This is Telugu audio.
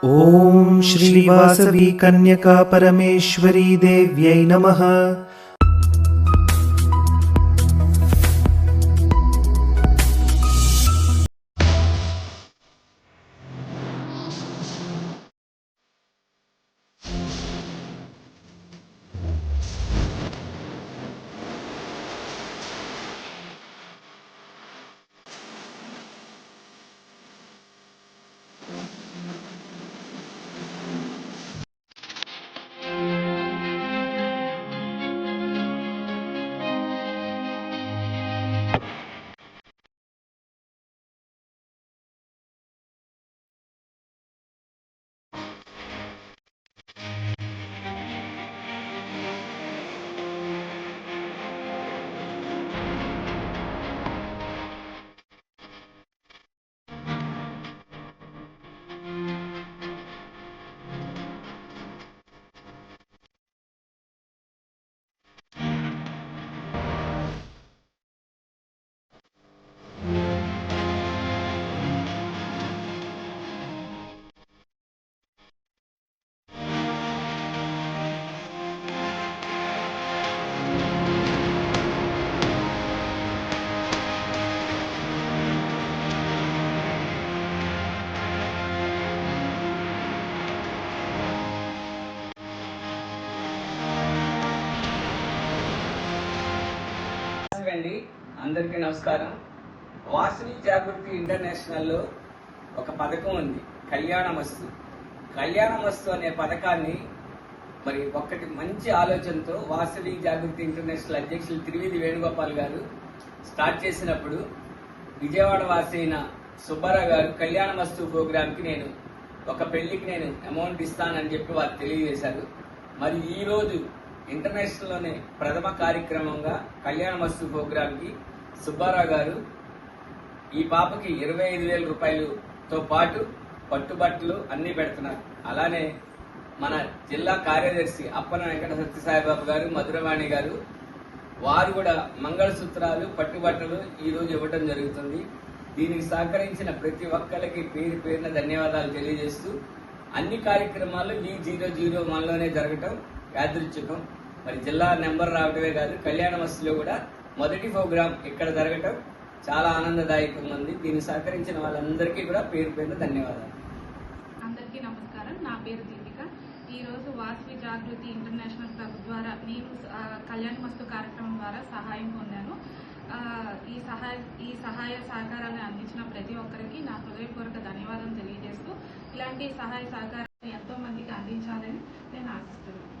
ओम श्री वासवी कन्यका परमेश्वरी देव्यै नमः। అందరికీ నమస్కారం. వాసవి జాగృతి ఇంటర్నేషనల్లో ఒక పథకం ఉంది, కళ్యాణమస్తు. కళ్యాణమస్తు అనే పథకాన్ని మరి ఒక్కటి మంచి ఆలోచనతో వాసవి జాగృతి ఇంటర్నేషనల్ అధ్యక్షులు త్రివేది వేణుగోపాల్ గారు స్టార్ట్ చేసినప్పుడు విజయవాడ వాసి అయిన సుబ్బారావు గారు కళ్యాణమస్తు ప్రోగ్రాంకి నేను ఒక పెళ్లికి నేను అమౌంట్ ఇస్తానని చెప్పి వారు తెలియజేశారు. మరి ఈరోజు ఇంటర్నేషనల్లోనే ప్రథమ కార్యక్రమంగా కళ్యాణమస్తు ప్రోగ్రాంకి సుబ్బారావు గారు ఈ పాపకి 25,000 రూపాయలతో పాటు పట్టుబట్టలు అన్ని పెడుతున్నారు. అలానే మన జిల్లా కార్యదర్శి అప్పన వెంకట సత్యసాయిబాబు గారు, మధురవాణి గారు, వారు కూడా మంగళసూత్రాలు పట్టుబట్టలు ఈ రోజు ఇవ్వడం జరుగుతుంది. దీనికి సహకరించిన ప్రతి ఒక్కరికి పేరు పేరున ధన్యవాదాలు తెలియజేస్తూ అన్ని కార్యక్రమాలు V001లోనే జరగటం యాదృచ్ఛికం. మరి జిల్లా నెంబర్ రావడమే కాదు, కళ్యాణమస్తులో కూడా మొదటి ప్రోగ్రాం ఇక్కడ జరగటం చాలా ఆనందదాయకంగా ఉంది. దీన్ని సహకరించిన వాళ్ళందరికీ కూడా పేరు పేరున ధన్యవాదాలు. అందరికీ నమస్కారం. నా పేరు దీపిక. ఈరోజు వాసవి జాగృతి ఇంటర్నేషనల్ క్లబ్ ద్వారా నేను కళ్యాణమస్తు కార్యక్రమం ద్వారా సహాయం పొందాను. ఈ సహాయ సహకారాలను అందించిన ప్రతి ఒక్కరికి నా హృదయపూర్వక ధన్యవాదాలు తెలియజేస్తూ ఇలాంటి సహాయ సహకారాన్ని ఎంతో మందికి అందించాలని నేను ఆశిస్తున్నాను.